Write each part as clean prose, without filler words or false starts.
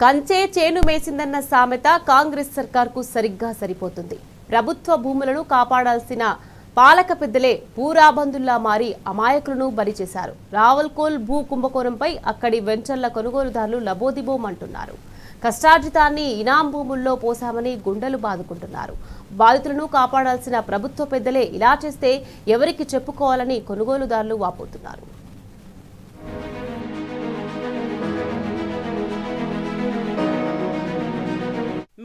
కంచే చేను మేసిందన్న సామెత కాంగ్రెస్ సర్కార్కు సరిగ్గా సరిపోతుంది. ప్రభుత్వ భూములను కాపాడాల్సిన పాలక పెద్దలే భూరాబందుల్లా మారి అమాయకులను బలి చేశారు. రావల్కోల్ భూ కుంభకోణంపై అక్కడి వెంచర్ల కొనుగోలుదారులు లబోదిబోమంటున్నారు. కష్టార్జితాన్ని ఇనాం భూముల్లో పోసామని గుండెలు బాదుకుంటున్నారు. బాధితులను కాపాడాల్సిన ప్రభుత్వ పెద్దలే ఇలా చేస్తే ఎవరికి చెప్పుకోవాలని కొనుగోలుదారులు వాపోతున్నారు.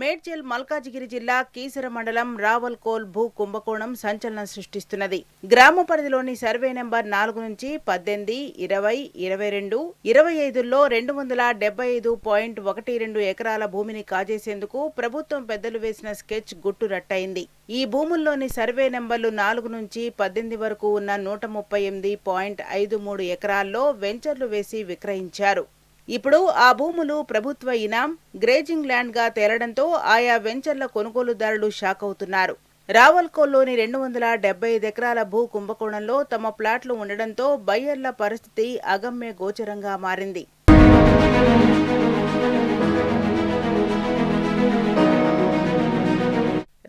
మేడ్చల్ మల్కాజిగిరి జిల్లా కీసర మండలం రావల్కోల్ భూ కుంభకోణం సంచలనం సృష్టిస్తున్నది. గ్రామ పరిధిలోని సర్వే నెంబర్ 4 నుంచి 18, 20, 22, 25లో 275.12 ఎకరాల భూమిని కాజేసేందుకు ప్రభుత్వం పెద్దలు వేసిన స్కెచ్ గుట్టు రట్టయింది. ఈ భూముల్లోని సర్వే నెంబర్లు 4 నుంచి 18 వరకు ఉన్న 138.53 ఎకరాల్లో వెంచర్లు వేసి విక్రయించారు. ఇప్పుడు ఆ భూములు ప్రభుత్వ ఇనాం, గ్రేజింగ్ ల్యాండ్ గా తేలడంతో ఆయా వెంచర్ల కొనుగోలుదారులు షాక్ అవుతున్నారు. రావల్కోల్లోని 275 ఎకరాల భూ కుంభకోణంలో తమ ప్లాట్లు ఉండడంతో బయ్యర్ల పరిస్థితి అగమ్య గోచరంగా మారింది.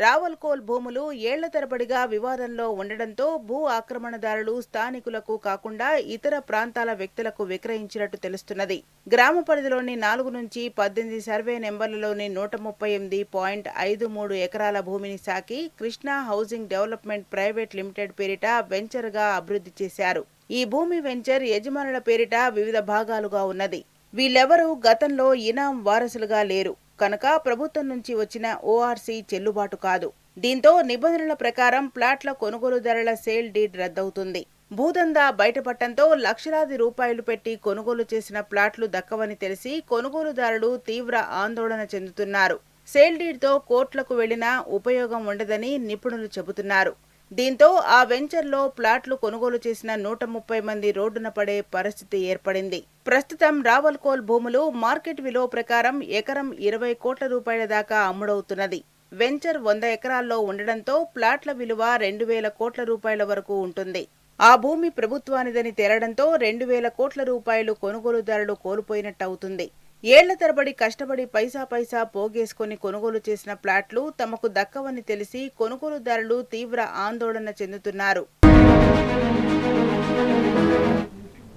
రావల్కోల్ భూములు ఏళ్ల తరబడిగా వివాదంలో ఉండడంతో భూ ఆక్రమణదారులు స్థానికులకు కాకుండా ఇతర ప్రాంతాల వ్యక్తులకు విక్రయించినట్టు తెలుస్తున్నది. గ్రామ పరిధిలోని 4 నుంచి 18 సర్వే నెంబర్లలోని 130.53 ఎకరాల భూమిని సాకి Krishna housing development private limited పేరిట వెంచర్గా అభివృద్ధి చేశారు. ఈ భూమి వెంచర్ యజమానుల పేరిట వివిధ భాగాలుగా ఉన్నది. వీళ్ళెవరూ గతంలో ఇనాం వారసులుగా లేరు కనుక ప్రభుత్వం నుంచి వచ్చిన ఓఆర్సీ చెల్లుబాటు కాదు. దీంతో నిబంధనల ప్రకారం ప్లాట్ల కొనుగోలుదారుల సేల్ డీడ్ రద్దవుతుంది. భూదందా బయటపడటంతో లక్షలాది రూపాయలు పెట్టి కొనుగోలు చేసిన ప్లాట్లు దక్కవని తెలిసి కొనుగోలుదారులు తీవ్ర ఆందోళన చెందుతున్నారు. సేల్ డీడ్తో కోర్టులకు వెళ్లినా ఉపయోగం ఉండదని నిపుణులు చెబుతున్నారు. దీంతో ఆ వెంచర్లో ప్లాట్లు కొనుగోలు చేసిన 130 మంది రోడ్డున పడే పరిస్థితి ఏర్పడింది. ప్రస్తుతం రావల్కోల్ భూములు మార్కెట్ విలువ ప్రకారం ఎకరం 20 కోట్ల రూపాయల దాకా అమ్ముడవుతున్నది. వెంచర్ 100 ఎకరాల్లో ఉండడంతో ప్లాట్ల విలువ 2,000 కోట్ల రూపాయల వరకు ఉంటుంది. ఆ భూమి ప్రభుత్వానిదని తేలడంతో 2,000 కోట్ల రూపాయలు కొనుగోలుదారులు కోల్పోయినట్టవుతుంది. ఏళ్ల తరబడి కష్టపడి పైసా పోగేసుకుని కొనుగోలు చేసిన ప్లాట్లు తమకు దక్కవని తెలిసి కొనుగోలుదారులు తీవ్ర ఆందోళన చెందుతున్నారు.